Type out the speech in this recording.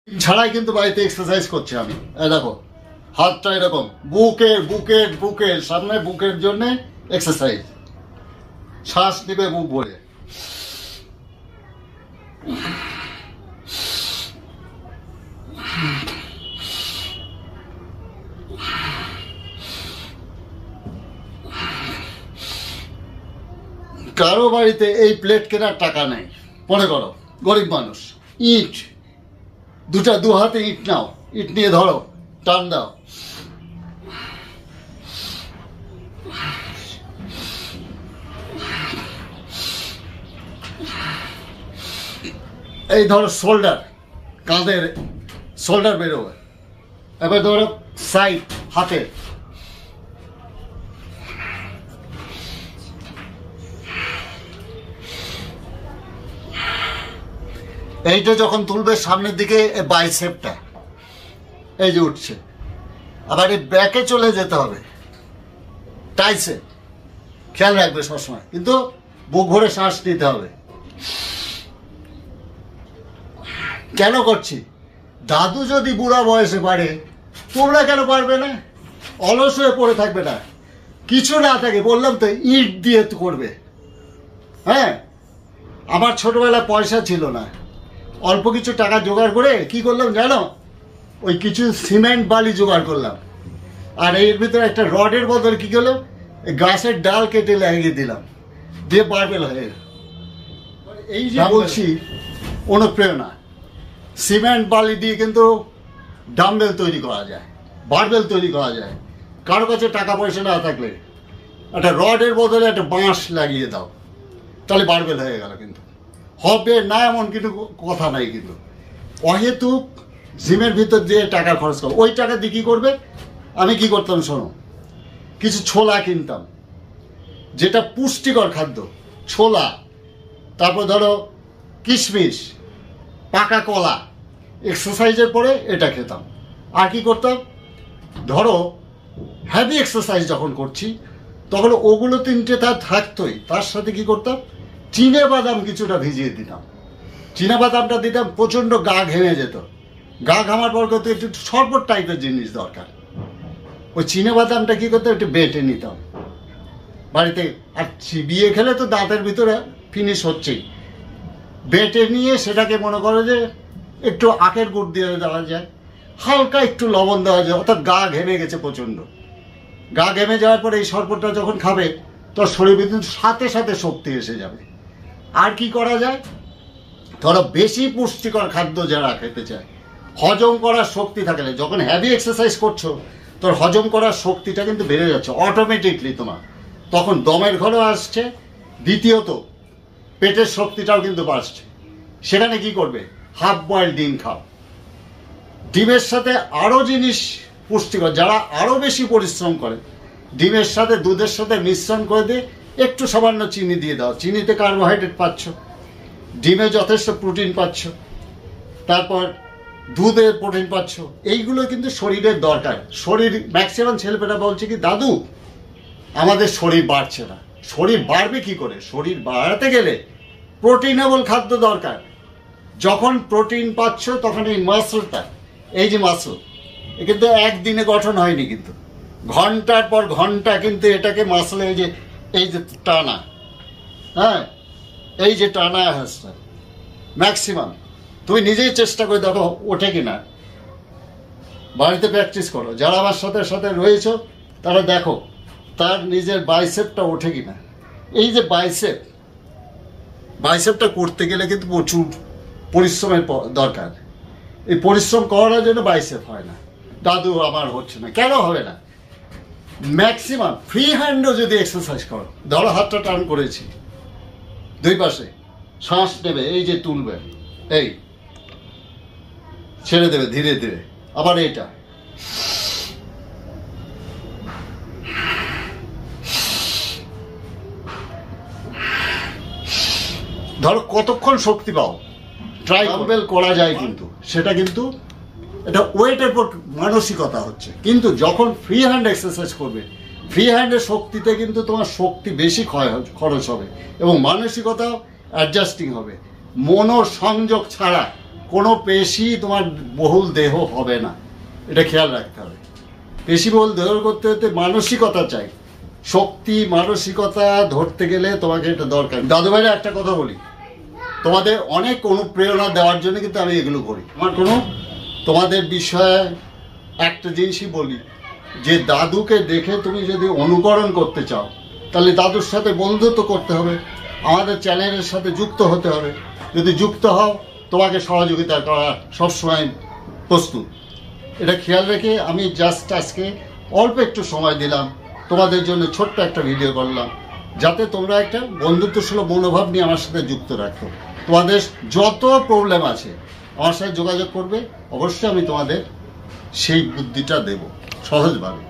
ছাড়াই কিন্তু বাড়িতে এক্সারসাইজ করছি আমি। দেখো হাতটা এরকম বুকের সামনে, বুকের জন্য এক্সারসাইজ। শ্বাস দিবে বুক ভরে। কারো বাড়িতে এই প্লেট কেনার টাকা নেই, মনে করো গরিব মানুষ, ইট দু হাতে ইট নাও, ইট নিয়ে ধরো, টান দাও, এই ধরো শোল্ডার, কাঁধের শোল্ডার বেরোবে। এবার ধরো সাইড হাতে, এইটা যখন তুলবে সামনের দিকে বাইসেপটা এই যে উঠছে, আবার এই ব্যাকে চলে যেতে হবে, ট্রাইসেপ খেয়াল রাখবে সবসময়, কিন্তু বুক ভরে শ্বাস নিতে হবে। কেন করছি? দাদু যদি বুড়া বয়সে পারে, তোমরা কেন পারবে না? অলস হয়ে পড়ে থাকবে না, কিছু না থাকে, বললাম তো ইট দিয়ে করবে। হ্যাঁ, আমার ছোটবেলায় পয়সা ছিল না, অল্প কিছু টাকা জোগাড় করে কি করলাম জানো? ওই কিছু সিমেন্ট বালি জোগাড় করলাম, আর এর ভিতরে একটা রডের বদলে কি করলাম, গাছের ডাল কেটে লাগিয়ে দিলাম, দিয়ে বারবেল হয়ে গেল। এই যে বলছি অনুপ্রেরণা, সিমেন্ট বালি দিয়ে কিন্তু ডাম্বেল তৈরি করা যায়, বারবেল তৈরি করা যায়। কারো কাছে টাকা পয়সা না থাকলে একটা রডের বদলে একটা বাঁশ লাগিয়ে দাও, তাহলে বারবেল হয়ে গেল। কিন্তু হবে না এমন কিন্তু কথা নাই, কিন্তু অহেতুক জিমের ভিতর দিয়ে টাকা খরচ করো। ওই টাকা দিয়ে কী করবে? আমি কি করতাম শোনো, কিছু ছোলা কিনতাম, যেটা পুষ্টিকর খাদ্য, ছোলা, তারপর ধরো কিশমিশ, পাকা কলা, এক্সারসাইজের পরে এটা খেতাম। আর কি করতাম, ধরো হেভি এক্সারসাইজ যখন করছি তখন ওগুলো তিনটে তার থাকতোই, তার সাথে কি করতাম, চিনে বাদাম কিছুটা ভিজিয়ে দিতাম। চিনা বাদামটা দিতাম, প্রচণ্ড গা ঘেমে যেত, গা ঘামার পর করতে একটু শরবত টাইপের জিনিস দরকার। ওই চিনে বাদামটা কী করতাম, একটু বেটে নিতাম বাড়িতে। আর চিবিয়ে খেলে তো দাঁতের ভিতরে ফিনিশ হচ্ছেই, বেটে নিয়ে সেটাকে মনে করো যে একটু আখের গুড় দিয়ে দেওয়া যায়, হালকা একটু লবণ দেওয়া যায়, অর্থাৎ গা ঘেমে গেছে প্রচণ্ড, গা ঘেমে যাওয়ার পরে এই শরবতটা যখন খাবে তোর শরীর কিন্তু সাথে সাথে শক্তি এসে যাবে। আর কি করা যায়, ধরো বেশি পুষ্টিকর খাদ্য যারা খেতে চায়, হজম করার শক্তি থাকে না, যখন হেভি এক্সারসাইজ করছো তোর হজম করার শক্তিটা কিন্তু বেড়ে যাচ্ছে অটোমেটিকলি, তোমার তখন দমের ঘরও আসছে, দ্বিতীয়ত পেটের শক্তিটাও কিন্তু বাড়ছে। সেখানে কি করবে, হাফ বয়েল ডিম খাও, ডিমের সাথে আরও জিনিস পুষ্টিকর, যারা আরও বেশি পরিশ্রম করে ডিমের সাথে দুধের সাথে মিশ্রণ করে দিয়ে একটু সামান্য চিনি দিয়ে দাও, চিনিতে কার্বোহাইড্রেট পাচ্ছ, ডিমে যথেষ্ট প্রোটিন পাচ্ছ, তারপর দুধে প্রোটিন পাচ্ছ, এইগুলো কিন্তু শরীরের দরকার। শরীর ম্যাক্সিমাম ছেলেপেলা বলছে কি, দাদু আমাদের শরীর বাড়ছে না। শরীর বাড়বে কি করে? শরীর বাড়াতে গেলে প্রোটিনেবল খাদ্য দরকার। যখন প্রোটিন পাচ্ছ তখন এই মাসলটা, এই যে মাসল, এ কিন্তু একদিনে গঠন হয়নি, কিন্তু ঘন্টার পর ঘন্টা কিন্তু এটাকে মাসলে এই যে টানা, হ্যাঁ এই যে টানা হাসটা ম্যাক্সিমাম তুমি নিজেই চেষ্টা করে দেখো ওঠে কিনা, বাড়িতে প্র্যাকটিস করো। যারা আমার সাথে সাথে রয়েছে তারা দেখো তার নিজের বাইসেপটা ওঠে কিনা। এই যে বাইসেপটা করতে গেলে কিন্তু প্রচুর পরিশ্রমের দরকার। এই পরিশ্রম করার জন্য বাইসেপ হয় না। দাদু আমার হচ্ছে না, কেন হবে না? ম্যাক্সিমাম ফ্রি হ্যান্ডও যদি এক্সারসাইজ করো, ধরো হাতটা টান করেছি, দুই পাশে শ্বাস নেবে, এই যে তুলবে, এই ছেড়ে দেবে ধীরে ধীরে, আবার এইটা, ধরো কতক্ষণ শক্তি পাও, ট্রাইবেল করা যায়, কিন্তু সেটা কিন্তু এটা ওয়েটের পর মানসিকতা হচ্ছে। কিন্তু যখন ফ্রি হ্যান্ড এক্সারসাইজ করবে, ফ্রি হ্যান্ডের শক্তিতে কিন্তু তোমার শক্তি বেশি খরচ হবে এবং মানসিকতাও অ্যাডজাস্টিং হবে। মনোসংযোগ ছাড়া কোনো পেশি তোমার বহুল দেহ হবে না, এটা খেয়াল রাখতে হবে। পেশি বহুল দেহ করতে হতে মানসিকতা চাই, শক্তি মানসিকতা ধরতে গেলে তোমাকে এটা দরকার। দাদু ভাইরা একটা কথা বলি, তোমাদের অনেক অনুপ্রেরণা দেওয়ার জন্য কিন্তু আমি এগুলো করি। আমার কোনো তোমাদের বিষয়ে একটা জিনিসই বলি যে দাদুকে দেখে তুমি যদি অনুকরণ করতে চাও তাহলে দাদুর সাথে বন্ধুত্ব করতে হবে, আমাদের চ্যানেলের সাথে যুক্ত হতে হবে। যদি যুক্ত হও তোমাকে সহযোগিতা করা সবসময় প্রস্তুত। এটা খেয়াল রেখে আমি জাস্ট আজকে অল্প একটু সময় দিলাম, তোমাদের জন্য ছোট্ট একটা ভিডিও করলাম, যাতে তোমরা একটা বন্ধুত্বসুলভ মনোভাব নিয়ে আমার সাথে যুক্ত রাখো। তোমাদের যত প্রবলেম আছে আমার সাথে যোগাযোগ করবে, অবশ্যই আমি তোমাদের সেই বুদ্ধিটা দেব সহজভাবে।